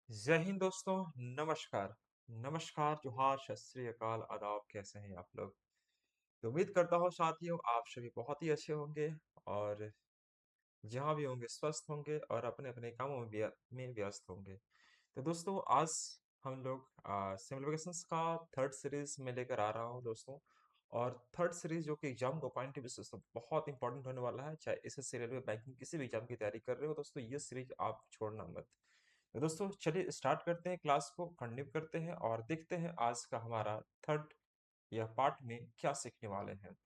जय हिंद दोस्तों। नमस्कार। नमस्कार, जोहार, सत श्री अकाल, आदाब। कैसे हैं आप लोग? तो उम्मीद करता हूँ साथियों आप सभी बहुत ही अच्छे होंगे और जहाँ भी होंगे स्वस्थ होंगे और अपने अपने कामों में व्यस्त होंगे। तो दोस्तों आज हम लोग सिम्प्लीफिकेशंस का थर्ड सीरीज में लेकर आ रहा हूँ दोस्तों। और थर्ड सीरीज जो कि एग्जाम को पॉइंट ऑफ व्यू से बहुत इंपॉर्टेंट होने वाला है, चाहे एसएससी रेलवे बैंकिंग किसी भी एग्जाम की तैयारी कर रहे हो दोस्तों, ये सीरीज आप छोड़ना मत। तो दोस्तों चलिए स्टार्ट करते हैं, क्लास को कंटिन्यू करते हैं और देखते हैं आज का हमारा थर्ड या पार्ट में क्या सीखने वाले हैं।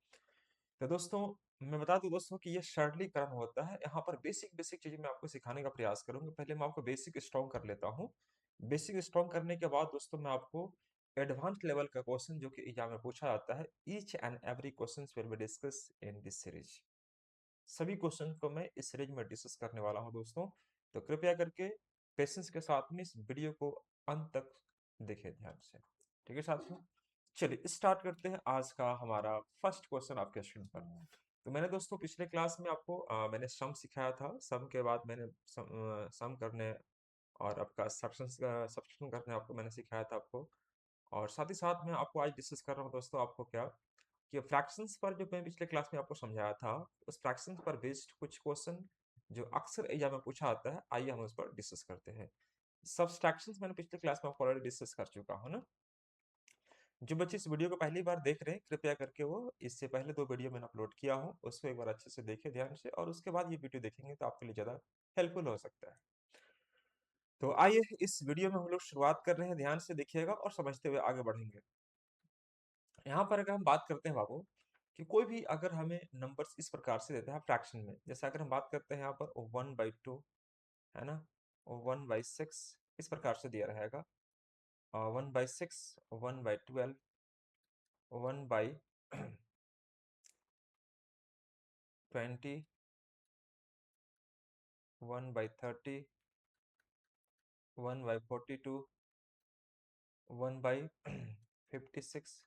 तो दोस्तों मैं बता दूं दोस्तों कि ये सरलीकरण होता है, यहाँ पर बेसिक बेसिक चीजें मैं आपको सिखाने का प्रयास करूंगा। पहले मैं आपको बेसिक स्ट्रॉन्ग कर लेता हूँ। बेसिक स्ट्रॉन्ग करने के बाद दोस्तों मैं आपको एडवांस लेवल का क्वेश्चन जो कि एग्जाम में पूछा जाता है, each and every question will be discuss in this series. सभी क्वेश्चन को मैं इस सीरीज में डिस्कस करने वाला हूं दोस्तों। तो कृपया करके पेशेंस के साथ में इस वीडियो को अंत तक देखें ध्यान से। ठीक है साथियों, चलिए स्टार्ट करते हैं आज का हमारा फर्स्ट क्वेश्चन आपके स्क्रीन पर। तो मैंने दोस्तों पिछले क्लास में आपको मैंने सम सिखाया था। सम के बाद मैंने सम करने और आपका सब्स्टिट्यूशन करने आपको मैंने सिखाया था आपको। और साथ ही साथ मैं आपको आज डिस्कस कर रहा हूँ दोस्तों, आपको क्या कि फ्रैक्शंस पर जो मैं पिछले क्लास में आपको समझाया था, उस फ्रैक्शंस पर बेस्ड कुछ क्वेश्चन जो अक्सर एग्जाम में पूछा आता है, आइए हम उस पर डिस्कस करते हैं। सब्सट्रैक्शंस मैंने पिछले क्लास में आपको ऑलरेडी डिस्कस कर चुका हूँ ना। जो बच्चे इस वीडियो को पहली बार देख रहे हैं कृपया करके वो इससे पहले दो वीडियो मैंने अपलोड किया हूँ, उसको एक बार अच्छे से देखें ध्यान से, और उसके बाद ये वीडियो देखेंगे तो आपके लिए ज्यादा हेल्पफुल हो सकता है। तो आइए इस वीडियो में हम लोग शुरुआत कर रहे हैं, ध्यान से देखिएगा और समझते हुए आगे बढ़ेंगे। यहाँ पर अगर हम बात करते हैं बाबू कि कोई भी अगर हमें नंबर्स इस प्रकार से देता है फ्रैक्शन में, जैसे अगर हम बात करते हैं यहाँ पर 1/2 है ना, 1/6 इस प्रकार से दिया रहेगा, 1/6, 1/12, 1/20, 1/30, 1/42, 1/56,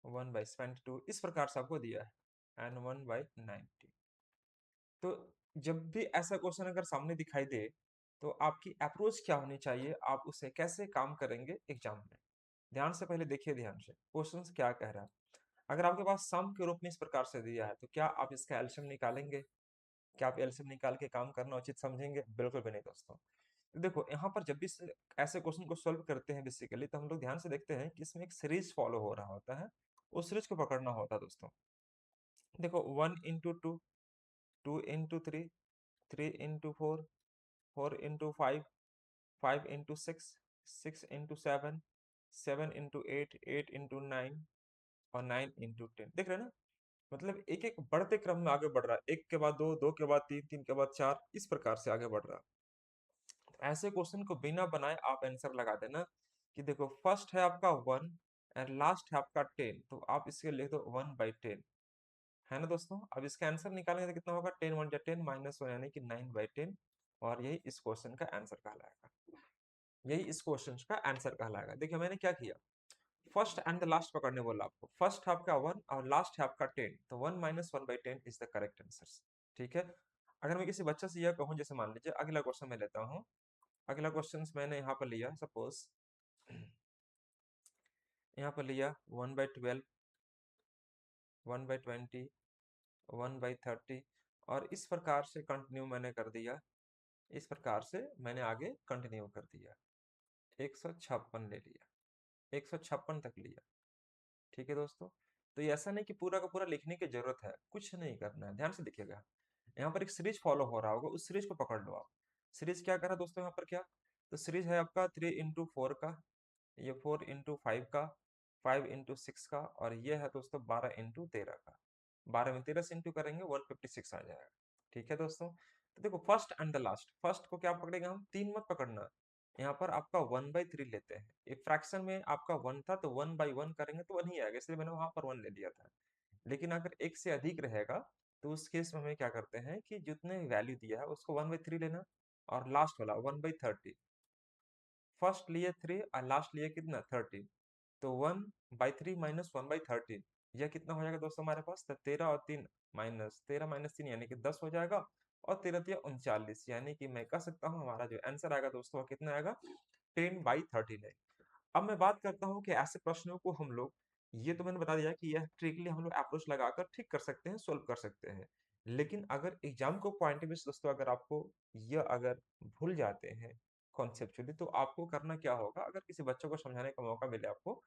1/72 इस प्रकार से आपको दिया है, एंड 1/90। तो जब भी ऐसा क्वेश्चन अगर सामने दिखाई दे तो आपकी अप्रोच क्या होनी चाहिए, आप उसे कैसे काम करेंगे एग्जाम में। ध्यान से पहले देखिए, ध्यान से क्वेश्चन क्या कह रहा है। अगर आपके पास सम के रूप में इस प्रकार से दिया है तो क्या आप इसका एलसीएम निकालेंगे? क्या आप एलसीएम निकाल के काम करना उचित समझेंगे? बिल्कुल भी नहीं दोस्तों। तो देखो यहाँ पर जब भी ऐसे क्वेश्चन को सॉल्व करते हैं बेसिकली, तो हम लोग ध्यान से देखते हैं कि इसमें एक सीरीज फॉलो हो रहा होता है, उस सीरीज को पकड़ना होता है दोस्तों। देखो 1 into 2, 2 into 3, 3 into 4, 4 into 5, 5 into 6, 6 into 7, 7 into 8, 8 into 9 और 9 into 10। देख रहे हैं ना, मतलब एक एक बढ़ते क्रम में आगे बढ़ रहा है, एक के बाद दो, दो के बाद तीन, तीन के बाद चार, इस प्रकार से आगे बढ़ रहा है। तो ऐसे क्वेश्चन को बिना बनाए आप आंसर लगा देना कि देखो फर्स्ट है आपका 1 एंड लास्ट है आपका 10, तो आप इसके लिख दो 1/10, है ना दोस्तों। अब इसका आंसर निकालेंगे तो कितना होगा, 10 1 10 -1 यानी कि 9/10, और यही इस क्वेश्चन का आंसर कहलाएगा। यही इस क्वेश्चन का आंसर कहलाएगा। देखिए मैंने क्या किया, फर्स्ट एंड द लास्ट पकड़ने बोला आपको। फर्स्ट है आपका 1 और लास्ट है आपका 10, तो 1 - 1/10 इज द करेक्ट आंसर। ठीक है। अगर मैं किसी बच्चे से यह कहूँ, जैसे मान लीजिए अगला क्वेश्चन मैं लेता हूँ। अगला क्वेश्चन मैंने यहाँ पर लिया, सपोज यहाँ पर लिया 1/12, 1/20, 1/30, और इस प्रकार से कंटिन्यू मैंने कर दिया। इस प्रकार से मैंने आगे कंटिन्यू कर दिया, 156 ले लिया, 156 तक लिया। ठीक है दोस्तों। तो ये ऐसा नहीं कि पूरा का पूरा लिखने की जरूरत है, कुछ नहीं करना है, ध्यान से देखिएगा। यहाँ पर एक सीरीज फॉलो हो रहा होगा, उस सीरीज को पकड़ लो आप। सीरीज क्या कर रहा है दोस्तों यहाँ पर, क्या तो सीरीज है आपका 3 into 4 का, ये 4 into 5 का, 5 into 6 का, और ये है दोस्तों 12 into 13 का। 12 में 13 से इंटू करेंगे 156 आ जाएगा। ठीक है दोस्तों। तो देखो first and the last, first को क्या पकड़ेगा, हम तीन मत पकड़ना, यहाँ पर आपका 1/3 लेते हैं। एक फ्रैक्शन में आपका 1 था तो 1/1 करेंगे तो 1 ही आएगा, इसलिए मैंने वहां पर 1 ले लिया था। लेकिन अगर एक से अधिक रहेगा तो उस केस में हमें क्या करते हैं कि जितने वैल्यू दिया है उसको 1/3 लेना, और लास्ट वाला 1/30। फर्स्ट लिए 3 और लास्ट लिए कितना 30, तो 1/3 -1/30, यह कितना हो जाएगा दोस्तों हमारे पास, तो 13 और 3 -13 -3 यानी कि 10 हो जाएगा। और 13 39, यानी कि मैं कह सकता हूँ हमारा जो आंसर आएगा दोस्तों वो कितना आएगा, 10/39। अब मैं बात करता हूँ कि ऐसे प्रश्नों को हम लोग, ये तो मैंने बता दिया कि यह ट्रिकली हम लोग अप्रोच लगाकर ठीक कर सकते हैं, सोल्व कर सकते हैं। लेकिन अगर एग्जाम को पॉइंट में दोस्तों अगर आपको यह अगर भूल जाते हैं कॉन्सेप्चुअली, तो आपको करना क्या होगा, अगर किसी बच्चों को समझाने का मौका मिले आपको,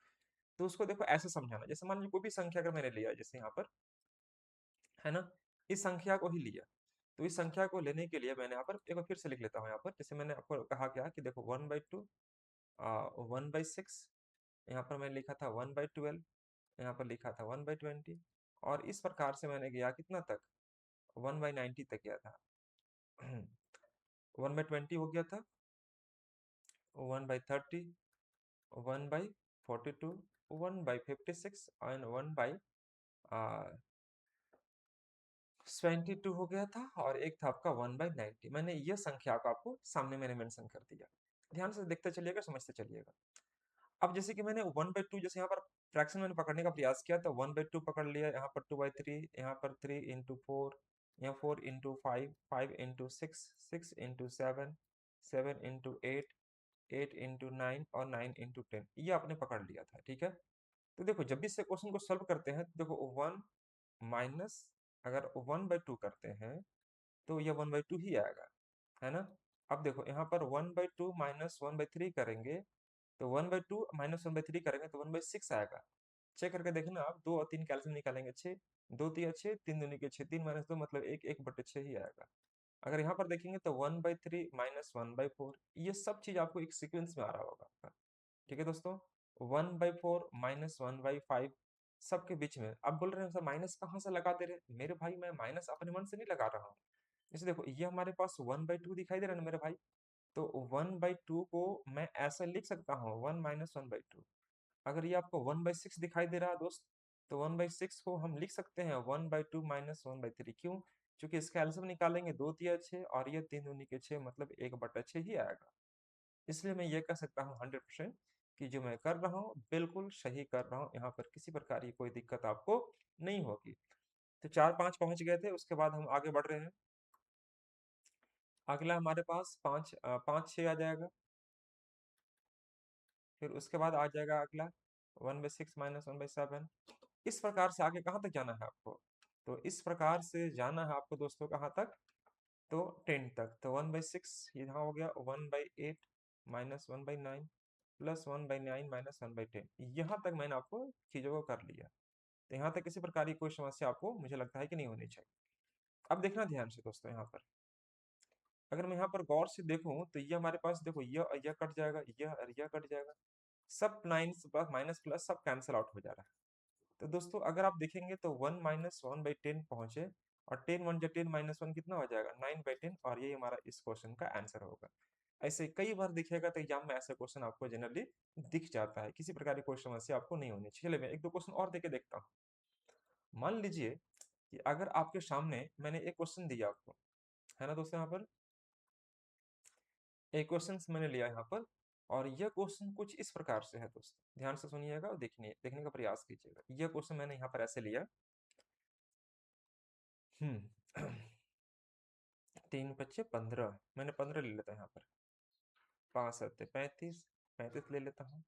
तो उसको देखो ऐसे समझाना, जैसे मान लीजिए कोई भी संख्या अगर मैंने लिया, जैसे यहाँ पर है ना, इस संख्या को ही लिया, तो इस संख्या को लेने के लिए मैंने यहाँ पर एक बार फिर से लिख लेता हूँ, यहाँ पर जैसे मैंने आपको कहा क्या कि देखो 1/2, 1/6, यहाँ पर मैंने लिखा था 1/12, यहाँ पर लिखा था 1/20, और इस प्रकार से मैंने गया कितना तक, 1/90 तक गया था। 1/20 हो गया था, 1/30, 1/42, 1/56 एंड 1/72 हो गया था, और एक था आपका 1/90। मैंने यह संख्या को आपको सामने मैंने मेंशन कर दिया। ध्यान से देखते चलिएगा, समझते चलिएगा। अब जैसे कि मैंने 1/2 जैसे यहाँ पर फ्रैक्शन मैंने पकड़ने का प्रयास किया, तो 1/2 पकड़ लिया, यहाँ पर 2/3, यहाँ पर 3 into 4, यहाँ 4 into 5, 5 into 6, 6 into 7, 7 into 8, 8 into 9 और 9 into 10, ये आपने पकड़ लिया था, ठीक है। तो देखो जब भी इससे क्वेश्चन को सॉल्व करते हैं, तो देखो 1 माइनस, अगर 1/2 करते हैं तो ये 1/2 ही आएगा, है ना। अब देखो यहाँ पर 1/2 माइनस 1/3 करेंगे, तो 1/2 माइनस 1/3 करेंगे तो 1/6 आएगा। चेक करके देखना आप, 2 और 3 कैलसियम निकालेंगे 6, 2 3 6, 3 दूनी के 6, 3 माइनस 2 मतलब 1, 1/6 ही आएगा। अगर यहाँ पर देखेंगे तो 1/3 माइनस 1/4, ये सब चीज आपको एक सीक्वेंस में आ रहा होगा आपका, ठीक है दोस्तों। 1/4 माइनस 1/5, सबके बीच में। अब बोल रहे हैं सर माइनस कहाँ से लगा दे रहे हैं, मेरे भाई मैं माइनस अपने मन से नहीं लगा रहा हूँ। जैसे देखो ये हमारे पास 1/2 दिखाई दे रहा है ना मेरे भाई, तो 1/2 को मैं ऐसे लिख सकता हूँ 1 माइनस 1/2। अगर ये आपको 1/6 दिखाई दे रहा है दोस्त, तो 1/6 को हम लिख सकते हैं 1/2 माइनस 1/3। क्यों? क्योंकि इसका एलसीएम निकालेंगे 2 तिया 6 और ये 3 दूनी के 6 मतलब 1/6 ही आएगा। इसलिए मैं ये कह सकता हूँ 100% कि जो मैं कर रहा हूँ बिल्कुल सही कर रहा हूँ, यहाँ पर किसी प्रकार की कोई दिक्कत आपको नहीं होगी। तो 4 5 पहुंच गए थे, उसके बाद हम आगे बढ़ रहे हैं। अगला हमारे पास 5 6 आ जाएगा, फिर उसके बाद आ जाएगा अगला 1/6 माइनस 1/7। इस प्रकार से आगे कहाँ तक जाना है आपको, तो इस प्रकार से जाना है आपको दोस्तों कहाँ तक, तो 10 तक। तो 1/6 यहाँ हो गया, 1/8 माइनस 1/9 प्लस 1/9 माइनस 1/10, यहाँ तक मैंने आपको चीजों को कर लिया। तो यहाँ तक किसी प्रकार की कोई समस्या आपको मुझे लगता है कि नहीं होनी चाहिए। अब देखना ध्यान से दोस्तों, यहाँ पर अगर मैं यहाँ पर गौर से देखूं, तो ये हमारे पास देखो यह कट जाएगा, यह कट जाएगा, सब नाइन्स प्लस माइनस प्लस सब कैंसिल आउट हो जा रहा है। तो दोस्तों अगर आप देखेंगे तो 1 माइनस 1/10 पहुंचे, और 10 1 जा 10 माइनस 1 कितना हो जाएगा, 9/10, और ये हमारा इस क्वेश्चन का आंसर होगा। ऐसे कई बार दिखेगा, तो एग्जाम में ऐसे क्वेश्चन आपको जनरली दिख जाता है, किसी प्रकार की कोई समस्या आपको नहीं होनी चाहिए। चलिए मैं एक दो क्वेश्चन और देके देखता हूँ। मान लीजिए कि अगर आपके सामने मैंने एक क्वेश्चन दिया आपको, है ना दोस्तों, यहाँ पर एक क्वेश्चन मैंने लिया यहाँ पर, और यह क्वेश्चन कुछ इस प्रकार से है दोस्तों, ध्यान से सुनिएगा और देखने देखने का प्रयास कीजिएगा। यह क्वेश्चन मैंने यहाँ पर ऐसे लिया, 3 × 5 = 15, मैंने 15 ले लेता हूँ यहाँ पर, 5 × 7 = 35, 35 ले लेता हूँ,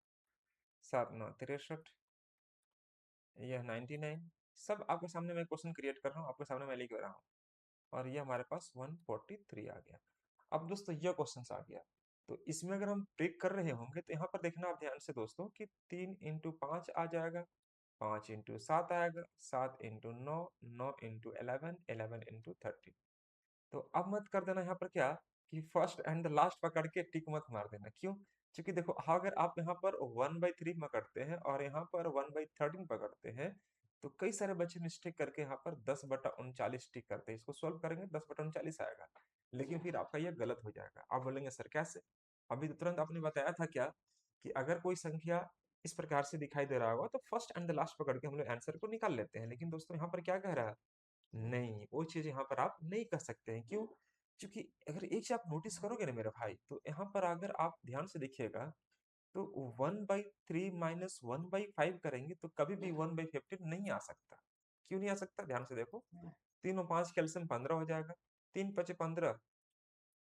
7 × 9 = 63, यह 99। सब आपके सामने मैं क्वेश्चन क्रिएट कर रहा हूँ, आपके सामने मैं लिख रहा हूँ, और ये हमारे पास 143 आ गया। अब दोस्तों यह क्वेश्चन आ गया, तो इसमें अगर हम ट्रिक कर रहे होंगे, तो यहाँ पर देखना आप ध्यान से दोस्तों कि 3 × 5 आ जाएगा, 5 × 7 आएगा, 7 × 9, 9 × 11, 11 × 13। तो अब मत कर देना यहाँ पर क्या, कि फर्स्ट एंड द लास्ट पकड़ के टिक मत मार देना। क्यों? क्योंकि देखो अगर आप यहाँ पर 1/3 पकड़ते हैं और यहाँ पर 1/13 पकड़ते हैं, तो कई सारे बच्चे मिस्टेक करके यहाँ पर 10/39 टिक करते हैं। इसको सोल्व करेंगे 10/39 आएगा, लेकिन फिर आपका यह गलत हो जाएगा। आप बोलेंगे सर कैसे, अभी तो तुरंत आपने बताया था क्या, कि अगर कोई संख्या इस प्रकार से दिखाई दे रहा होगा तो फर्स्ट एंड द लास्ट पकड़ के हम लोग आंसर को निकाल लेते हैं। लेकिन दोस्तों यहाँ पर क्या कह रहा है, नहीं, वो चीज़ यहाँ पर आप नहीं कर सकते हैं। क्यों? क्योंकि अगर एक चीज़ आप नोटिस करोगे ना मेरे भाई, तो यहाँ पर अगर आप ध्यान से देखिएगा, तो 1/3 माइनस 1/5 करेंगे तो कभी भी 1/15 नहीं आ सकता। क्यों नहीं आ सकता? ध्यान से देखो, 3 और 5 कैल्शियम 15 हो जाएगा, 3×5 = 15,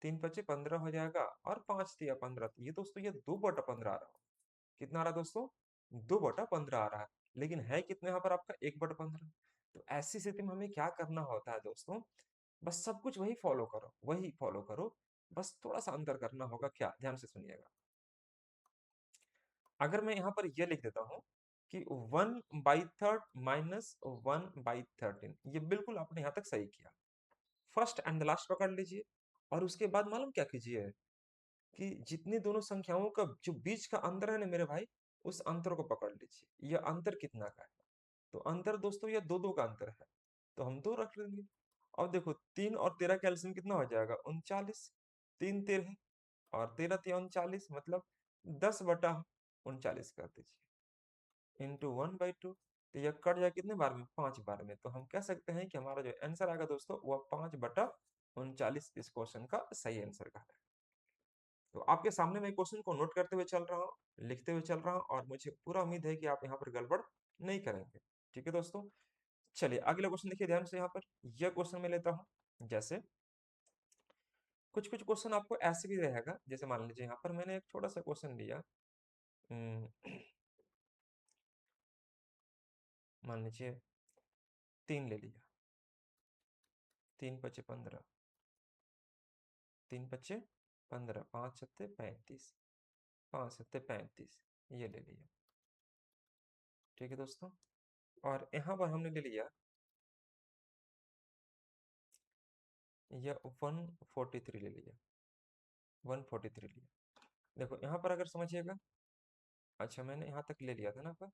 3×5 = 15 हो जाएगा, और 5×3 = 15। ये दोस्तों ये 2/15 आ रहा है। कितना आ रहा है दोस्तों? 2/15 आ रहा है। लेकिन है कितना यहाँ पर आपका? 1/15। तो ऐसी स्थिति में हमें क्या करना होता है दोस्तों? बस सब कुछ वही फॉलो करो, वही फॉलो करो। बस थोड़ा सा अंतर करना होगा। क्या? ध्यान से सुनिएगा। अगर मैं यहाँ पर ये लिख देता हूँ कि 1/3 माइनस 1/13, ये बिल्कुल आपने यहाँ तक सही किया। फर्स्ट एंड द लास्ट पकड़ लीजिए, और उसके बाद मालूम क्या कीजिए कि जितनी दोनों संख्याओं का जो बीच का अंतर है ना मेरे भाई, उस अंतर को पकड़ लीजिए। यह अंतर कितना का है? तो अंतर दोस्तों यह 2-2 का अंतर है, तो हम 2 रख लेंगे। और देखो 3 और 13 का एलसीएम कितना हो जाएगा? 39। 3 13 और 13 3 39, मतलब 10/39 कर दीजिए, इंटू 1/2। तो यह कट जाए कितने बार में? 5 बार में। तो हम कह सकते हैं कि हमारा जो आंसर आएगा दोस्तों, वह 5/39 इस क्वेश्चन का सही आंसर का है। तो आपके सामने मैं क्वेश्चन को नोट करते हुए चल रहा हूँ, लिखते हुए चल रहा हूँ, और मुझे पूरा उम्मीद है कि आप यहाँ पर गड़बड़ नहीं करेंगे। ठीक है दोस्तों? चलिए अगला क्वेश्चन देखिए ध्यान से। यहाँ पर यह क्वेश्चन मैं लेता हूँ। जैसे कुछ कुछ क्वेश्चन आपको ऐसे भी रहेगा, जैसे मान लीजिए यहाँ पर मैंने एक छोटा सा क्वेश्चन लिया। मान लीजिए 3 ले लिया। 3×5 = 15, 3×5 = 15, 5×7 = 35, 5×7 = 35, ये ले लिया। ठीक है दोस्तों? और यहाँ पर हमने ले लिया यह 143 ले लिया। 143 लिया। देखो यहाँ पर अगर समझिएगा, अच्छा मैंने यहाँ तक ले लिया था ना पर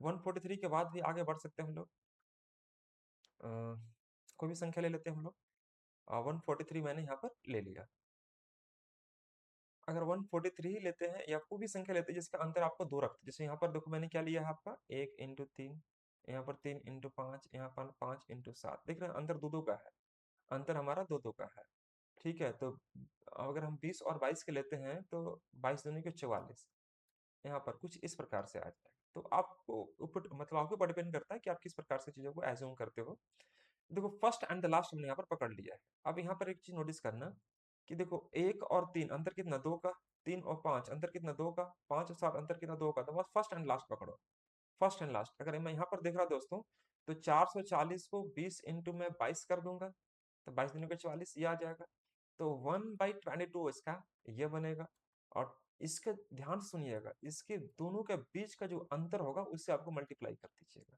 143 के बाद भी आगे बढ़ सकते हैं हम लोग। अ, कोई भी संख्या ले लेते हैं हम लोग। 143 मैंने यहाँ पर ले लिया। अगर 143 ही लेते हैं या कोई भी संख्या लेते हैं जिसका अंतर आपको 2 रखते हैं, जैसे यहाँ पर देखो मैंने क्या लिया है आपका 1×3, यहाँ पर 3×5, यहाँ पर 5×7, देख रहे हैं अंतर 2-2 का है। अंतर हमारा 2-2 का है। ठीक है, तो अगर हम 20 और 22 के लेते हैं तो 22 दूनी के 44, यहाँ पर कुछ इस प्रकार से आ जाएगा। तो आपको ऊपर मतलब आपके ऊपर डिपेंड करता है कि आप किस प्रकार से चीज़ों को एज्यूम करते हो। देखो फर्स्ट एंड द लास्ट हमने यहाँ पर पकड़ लिया है। अब यहाँ पर एक चीज़ नोटिस करना कि देखो 1 और 3 अंतर कितना? 2 का। 3 और 5 अंतर कितना? 2 का। 5 और 7 अंतर कितना? 2 का। तो बस फर्स्ट एंड लास्ट पकड़ो। फर्स्ट एंड लास्ट अगर मैं यहाँ पर देख रहा दोस्तों, तो 440 को 20 इंटू में 22 कर दूंगा, तो 22 दूनी के 44, ये आ जाएगा। तो 1/22 इसका ये बनेगा। और इसका ध्यान से सुनिएगा, इसके दोनों के बीच का जो अंतर होगा उससे आपको मल्टीप्लाई कर दीजिएगा।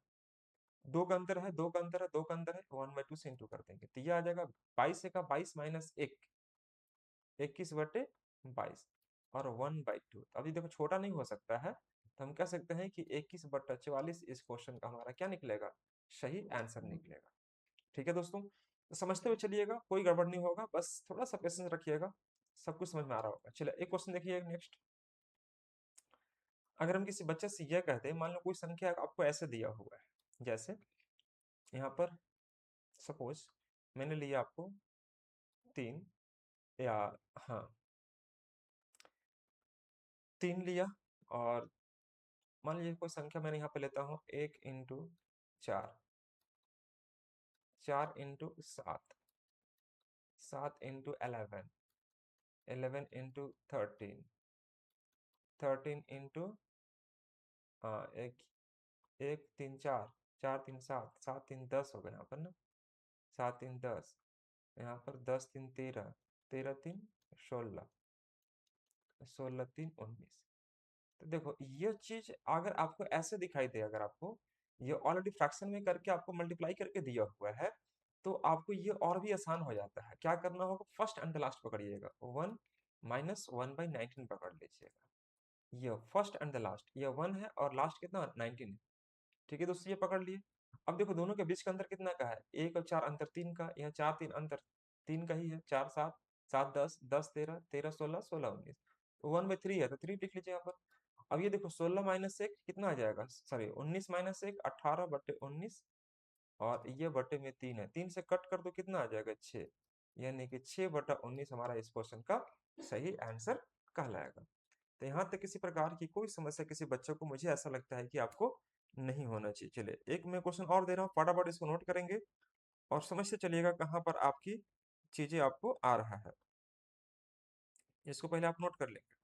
2 का अंतर है, 2 का अंतर है, 2 का अंतर है, 1/2 से इंटू कर देंगे, तो ये आ जाएगा 22 का 22 माइनस 1, 21/22, और 1/2। अभी देखो छोटा नहीं हो सकता है, तो हम कह सकते हैं कि 21/44 इस क्वेश्चन का हमारा क्या निकलेगा? सही आंसर निकलेगा। ठीक है दोस्तों? तो समझते हुए चलिएगा, कोई गड़बड़ नहीं होगा, बस थोड़ा सा पेशेंस रखिएगा, सब कुछ समझ में आ रहा होगा। चलिए एक क्वेश्चन देखिए नेक्स्ट। अगर हम किसी बच्चे से यह कहते हैं, मान लो कोई संख्या आपको ऐसे दिया हुआ है, जैसे यहाँ पर सपोज मैंने लिया आपको 3, या हाँ 3 लिया, और मान लीजिए कोई संख्या मैंने यहाँ पे लेता हूँ 1×4, 4×7, 7×11, 11×13, 13 इंटू एक, 1 3 4, 4 3 7, 7 3 10 हो गया यहाँ पर ना, 7 3 10, यहाँ पर 10 3 13, 13 3 16, 16 3 19। तो देखो ये चीज अगर आपको ऐसे दिखाई दे, अगर आपको ये ऑलरेडी फ्रैक्शन में करके आपको मल्टीप्लाई करके दिया हुआ है, तो आपको ये और भी आसान हो जाता है। क्या करना होगा? फर्स्ट एंड लास्ट पकड़िएगा, 1 - 1/19 पकड़ लीजिएगा। ये फर्स्ट एंड द लास्ट, ये 1 है और लास्ट कितना? 19 है। ठीक है दोस्तों, ये पकड़ लिए। अब देखो दोनों के बीच का अंतर कितना का है? 1 और 4 अंतर 3 का, यहाँ 4 3 अंतर 3 का ही है। 4 7, 7 10, 10 13, 13 16, 16 19, 1/3 है तो 3 लिख लीजिए यहाँ पर। अब ये देखो 16 माइनस 1 कितना आ जाएगा? सॉरी 19 माइनस 1, 18/19, और ये बटे में 3 है, 3 से कट कर दो कितना आ जाएगा? 6, यानी कि 6/19 हमारा इस क्वेश्चन का सही आंसर कहलाएगा। तो यहाँ तक किसी प्रकार की कोई समस्या किसी बच्चे को, मुझे ऐसा लगता है कि आपको नहीं होना चाहिए। चलिए एक मैं क्वेश्चन और दे रहा हूँ, फटाफट इसको नोट करेंगे और समझते चलिएगा कहाँ पर आपकी चीजें आपको आ रहा है। इसको पहले आप नोट कर लेंगे।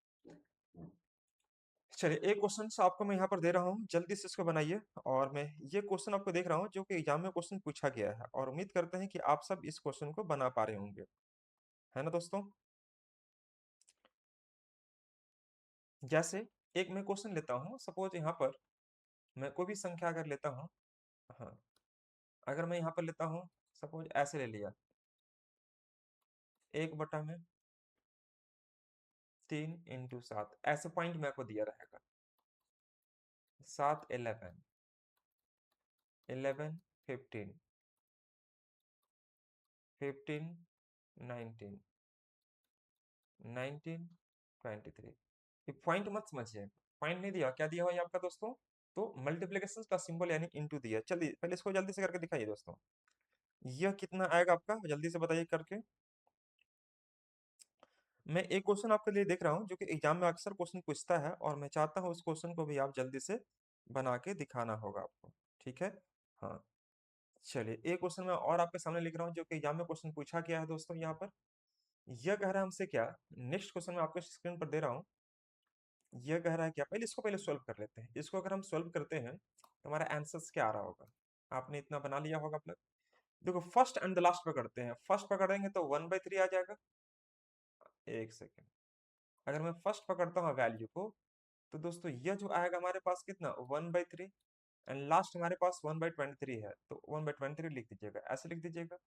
चलिए, एक क्वेश्चन आपको मैं यहाँ पर दे रहा हूँ, जल्दी से इसको बनाइए। और मैं ये क्वेश्चन आपको देख रहा हूँ जो कि एग्जाम में क्वेश्चन पूछा गया है, और उम्मीद करते हैं कि आप सब इस क्वेश्चन को बना पा रहे होंगे, है ना दोस्तों। जैसे एक मैं क्वेश्चन लेता हूँ, सपोज यहाँ पर मैं कोई भी संख्या अगर लेता हूँ, हाँ, अगर मैं यहाँ पर लेता हूँ, सपोज ऐसे ले लिया, 1/3 × 7, ऐसे पॉइंट मेरे को दिया रहेगा, 7 11 11 15 15 19 19 23। ये पॉइंट मत समझिए, पॉइंट नहीं दिया, क्या दिया हुआ है आपका दोस्तों, तो मल्टीप्लिकेशन का सिंबल यानी इंटू दिया। चलिए पहले इसको जल्दी से करके दिखाइए दोस्तों, यह कितना आएगा आपका, जल्दी से बताइए करके। मैं एक क्वेश्चन आपके लिए देख रहा हूँ जो कि एग्जाम में अक्सर क्वेश्चन पूछता है, और मैं चाहता हूँ उस क्वेश्चन को भी आप जल्दी से बना के दिखाना होगा आपको, ठीक है। हाँ, चलिए एक क्वेश्चन मैं और आपके सामने लिख रहा हूँ जो कि एग्जाम में क्वेश्चन पूछा गया है दोस्तों। यहाँ पर यह कह रहा है हमसे क्या, नेक्स्ट क्वेश्चन मैं आपको स्क्रीन पर दे रहा हूँ। यह कह रहा है क्या, पहले इसको पहले सॉल्व कर लेते हैं। इसको अगर हम सॉल्व करते हैं तो हमारा आंसर्स क्या आ रहा होगा, आपने इतना बना लिया होगा आप लोग। देखो फर्स्ट एंड द लास्ट पकड़ते हैं, फर्स्ट पकड़ेंगे तो 1/3 आ जाएगा। एक सेकेंड, अगर मैं फर्स्ट पकड़ता हूँ वैल्यू को, तो दोस्तों यह जो आएगा हमारे पास कितना, 1/3, एंड लास्ट हमारे पास 1/23 है, तो 1/23 लिख दीजिएगा, ऐसे लिख दीजिएगा।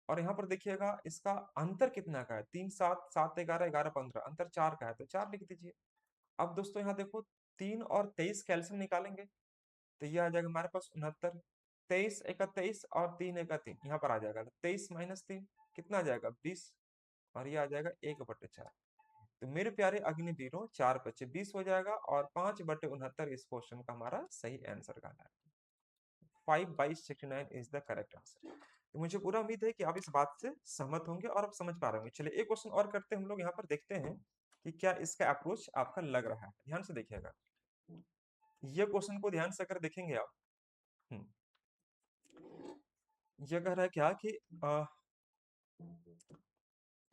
और यहाँ पर देखिएगा इसका अंतर कितना का है, 3 7 7 11 11 15, अंतर 4 का है, तो 4 लिख दीजिए। अब दोस्तों यहाँ देखो, 3 और 23 कैल्सियम निकालेंगे तो ये आ जाएगा हमारे पास 69। 23 एका 23 और 3 एका 3, यहाँ पर आ जाएगा 23 माइनस 3 कितना आ जाएगा, 20, और ये आ जाएगा 1/4। तो मेरे प्यारे अग्निवीरों, 4 × 5 = 20 हो जाएगा, और 5/69 इस क्वेश्चन का हमारा सही आंसर का है। 5/69 इज द करेक्ट आंसर। तो मुझे पूरा उम्मीद है कि आप इस बात से सहमत होंगे और आप समझ पा रहे होंगे। चलिए एक क्वेश्चन और करते हैं हम लोग, यहाँ पर देखते हैं कि क्या इसका अप्रोच आपका लग रहा है। ध्यान से देखिएगा, ये क्वेश्चन को ध्यान से अगर देखेंगे आप, ये कह रहा है क्या कि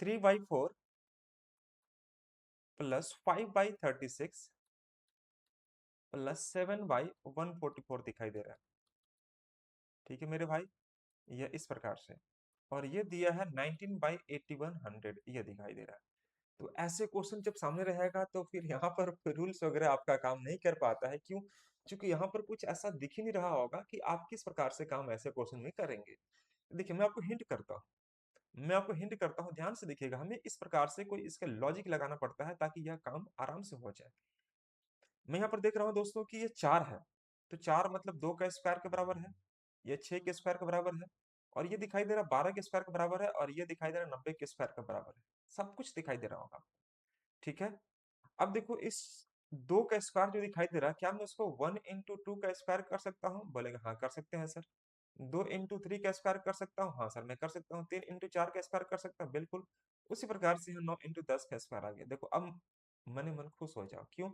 3/4 प्लस 5/36 प्लस 7/144 दिखाई दे रहा है, ठीक है मेरे भाई, ये इस प्रकार से। और ये दिया है 19/8100, ये दिखाई दे रहा है। तो ऐसे क्वेश्चन जब सामने रहेगा तो फिर यहाँ पर रूल्स वगैरह आपका काम नहीं कर पाता है, क्यों, क्योंकि यहाँ पर कुछ ऐसा दिख ही नहीं रहा होगा कि आप किस प्रकार से काम ऐसे क्वेश्चन में करेंगे। देखिए मैं आपको हिंट करता हूँ, ध्यान से देखिएगा, हमें इस प्रकार से कोई इसका लॉजिक लगाना पड़ता है ताकि यह काम आराम से हो जाए। मैं यहाँ पर देख रहा हूँ दोस्तों कि ये 4 है, तो 4 मतलब 2 का स्क्वायर के बराबर है, ये 6 के स्क्वायर के बराबर है, और ये दिखाई दे रहा 12 के स्क्वायर के बराबर है, और ये दिखाई दे रहा 90 के स्क्वायर के बराबर है। सब कुछ दिखाई दे रहा होगा, ठीक है। अब देखो इस 2 का स्क्वायर जो दिखाई दे रहा है, क्या मैं उसको 1 × 2 का स्क्वायर कर सकता हूँ, बोलेगा हाँ कर सकते हैं सर। 2 × 3 का स्क्वायर कर सकता हूँ, हाँ सर मैं कर सकता हूँ। 3 × 4 का स्क्वायर कर सकता हूँ, बिल्कुल। उसी प्रकार से 9 × 10 का स्क्वायर आ गया। देखो अब मन ही मन खुश हो जाओ, क्यों,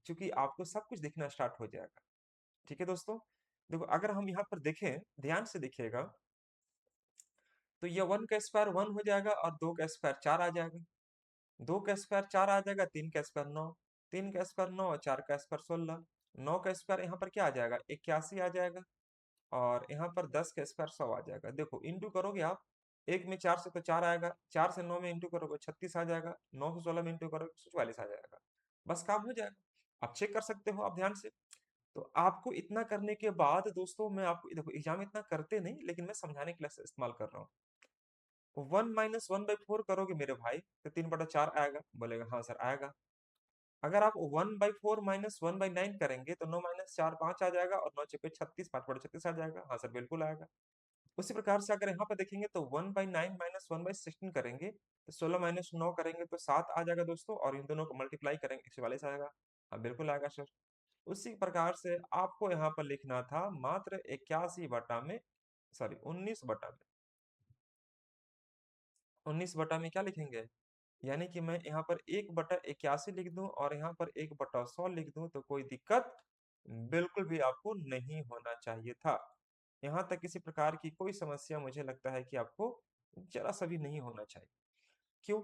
क्योंकि आपको सब कुछ दिखना स्टार्ट हो जाएगा, ठीक है दोस्तों। देखो अगर हम यहाँ पर देखें, ध्यान से देखिएगा, तो ये 1 का स्क्वायर 1 हो जाएगा, और 2 का स्क्वायर 4 आ जाएगा, 2 का स्क्वायर 4 आ जाएगा, 3 का स्क्वायर 9, 3 का स्क्वायर 9, 4 का स्क्वायर 16, 9 का स्क्वायर यहाँ पर क्या आ जाएगा, 81 आ जाएगा, और यहाँ पर 10 का स्क्वायर 100 आ जाएगा। देखो इंटू करोगे आप, एक में 4 से तो 4 आएगा, 4 से 9 में इंटू करोगे 36 आ जाएगा, 9 से 16 में इंटू करोगे 144 आ जाएगा, बस काम हो जाएगा। आप चेक कर सकते हो आप ध्यान से। तो आपको इतना करने के बाद दोस्तों, मैं आपको देखो एग्जाम में इतना करते नहीं, लेकिन मैं समझाने के लिए इस्तेमाल कर रहा हूँ। 1 - 1/4 करोगे मेरे भाई तो 3/4 आएगा, बोलेगा हाँ सर आएगा। अगर आप 1/4 - 1/9 करेंगे तो 9 - 4 5 आ जाएगा, और 9 × 36 5/36 आ जाएगा, हाँ सर बिल्कुल आएगा। उसी प्रकार से अगर यहाँ पर देखेंगे तो 1/9 - 1/16 करेंगे तो 16 - 9 करेंगे तो 7 आ जाएगा दोस्तों, और इन दोनों को मल्टीप्लाई करेंगे 144 आएगा, हाँ बिल्कुल आएगा सर। उसी प्रकार से आपको यहाँ पर लिखना था मात्र 19 बटा में क्या लिखेंगे, यानी कि मैं यहाँ पर 1/81 लिख दूं और यहाँ पर 1/100 लिख दूं तो कोई दिक्कत बिल्कुल भी आपको नहीं होना चाहिए था। यहाँ तक किसी प्रकार की कोई समस्या मुझे लगता है कि आपको जरा सा भी नहीं होना चाहिए। क्यों?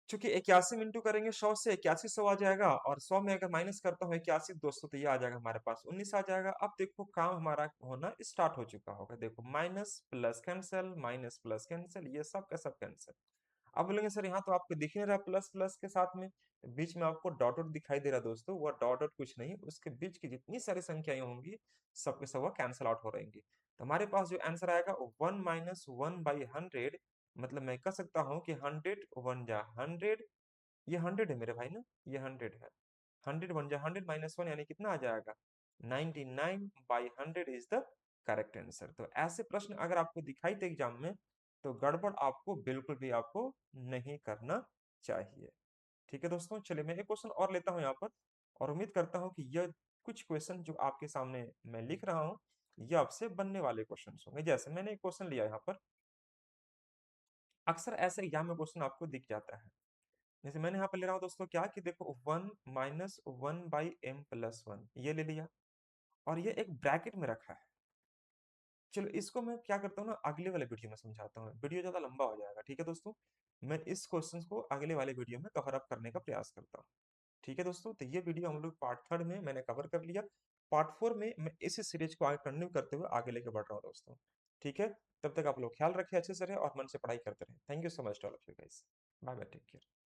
चूंकि 81 में इंटू करेंगे 100 से, 8100 आ जाएगा, और 100 में अगर माइनस करता हूँ 81 200, तो ये आ जाएगा हमारे पास 19 आ जाएगा। अब देखो काम हमारा होना स्टार्ट हो चुका होगा। देखो minus plus cancel, minus plus cancel, ये सब का सब कैंसिल। अब बोलेंगे सर यहाँ तो आपको दिख नहीं रहा प्लस प्लस के साथ में, बीच में आपको डॉट डॉट दिखाई दे रहा है दोस्तों, वो डॉट डॉट कुछ नहीं, उसके बीच की जितनी सारी संख्याएं होंगी सब के सब वो कैंसिल आउट हो रहेंगी। तो हमारे पास जो आंसर आएगा वो 1 - 1/100, मतलब मैं कह सकता हूँ कि 100 1 जा 100, ये 100 है मेरे भाई ना, ये 100 है। 100 1 जा 100 - 1 यानी कितना आ जाएगा? 99/100 इज द करेक्ट आंसर। तो ऐसे प्रश्न अगर आपको दिखाई दे एग्जाम में, तो गड़बड़ आपको बिल्कुल भी आपको नहीं करना चाहिए। ठीक है दोस्तों, चलिए मैं एक क्वेश्चन और लेता हूँ यहाँ पर, और उम्मीद करता हूँ कि यह कुछ क्वेश्चन जो आपके सामने मैं लिख रहा हूँ, ये आपसे बनने वाले क्वेश्चन होंगे। जैसे मैंने एक क्वेश्चन लिया यहाँ पर, अक्सर ऐसे एग्जाम में क्वेश्चन आपको दिख जाता है। जैसे मैंने यहाँ पर ले रहा हूँ दोस्तों क्या, कि देखो 1 - 1/m+1 ये ले लिया, और ये एक ब्रैकेट में रखा है। चलो इसको मैं क्या करता हूँ ना, अगले वाले वीडियो में समझाता हूँ, वीडियो ज्यादा लंबा हो जाएगा। ठीक है दोस्तों, मैं इस क्वेश्चन को अगले वाले वीडियो में कवर अप करने का प्रयास करता हूँ। ठीक है दोस्तों, तो ये वीडियो हम लोग पार्ट थर्ड में मैंने कवर कर लिया। पार्ट फोर में मैं इस सीरीज को आगे कंटिन्यू करते हुए आगे लेके बढ़ रहा हूँ दोस्तों। ठीक है, तब तक आप लोग ख्याल रखें अच्छे से रहे और मन से पढ़ाई करते रहे। Thank you so much all of you guys. Bye bye, take care.